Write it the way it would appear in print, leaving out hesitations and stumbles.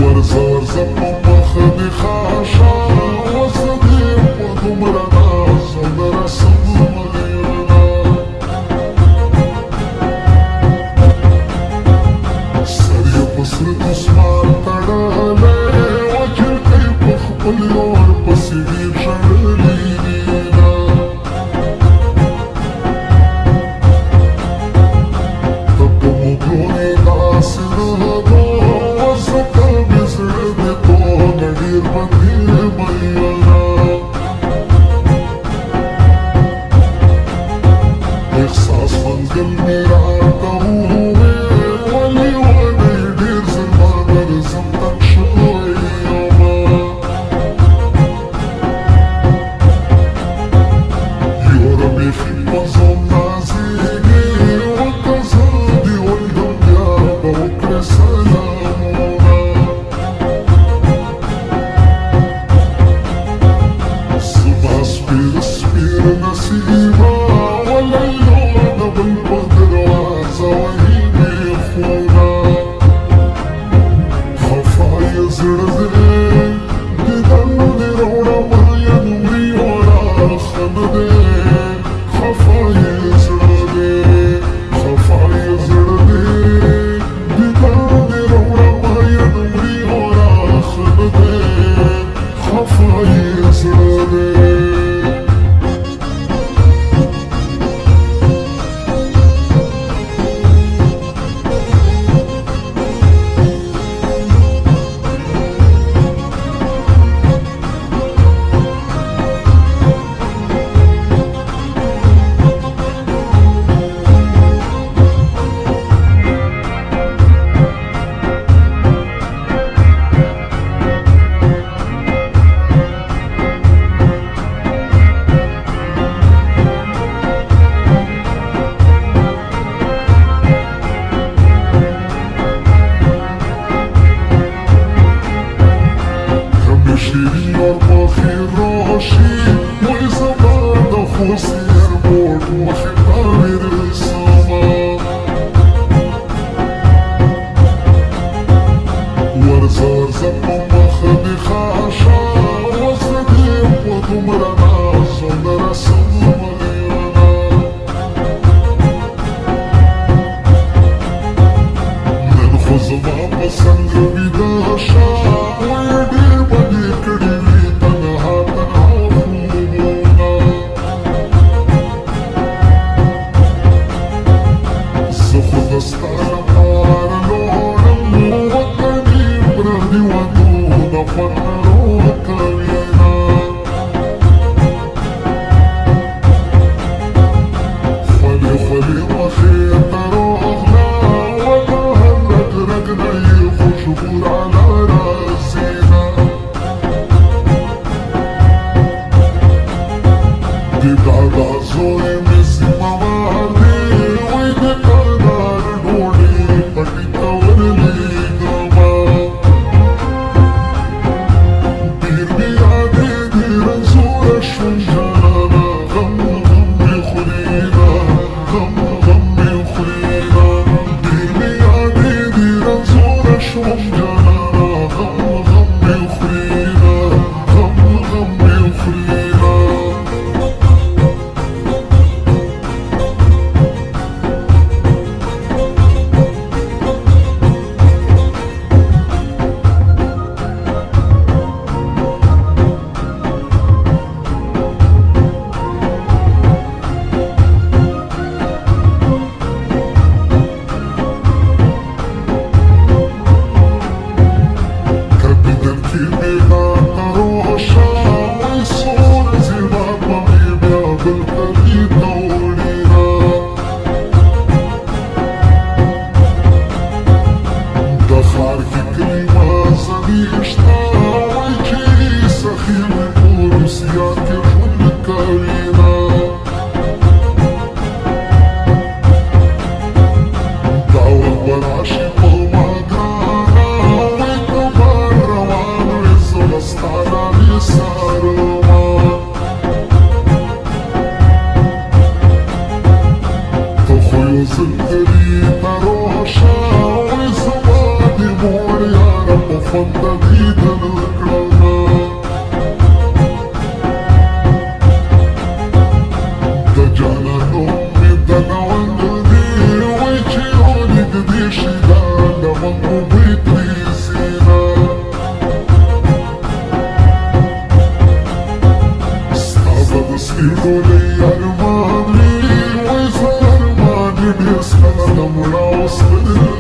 ورزه په مخه دې خاشه وسه دې په دومره ناز او د رسم ملیونه سر یې په سره دسمال تړلی وه کړکۍ په خپل یور پسې ډېر ژړلي دینه ته په موږو یې داسې رهبه احساس منزل می راته وویل ولې ونې ډېر زر ما درځم تنګ شوی یمه یوره بیخي په ځان نازېږې ورته زه دې ولیدم بیا به وکړې سلامونه زما سپېره سپېره نصیبه شیرین اور مخی راشی وی زمان دا خوصی اربورد مخی باویر ساما ورزار زمان مخی خاشا وزدیم و دمرنا زندر رسم ملیونا من خوزما پسند بیداشا خوند دیدن کړه د جانانو مې د ناوند دی وای چې ونږدې شي دا ناوند بوی ترې سینا ستا به د سپېږولۍ ارمان وي وای زه ارمان یې ډېر ستا د مړاو سترګو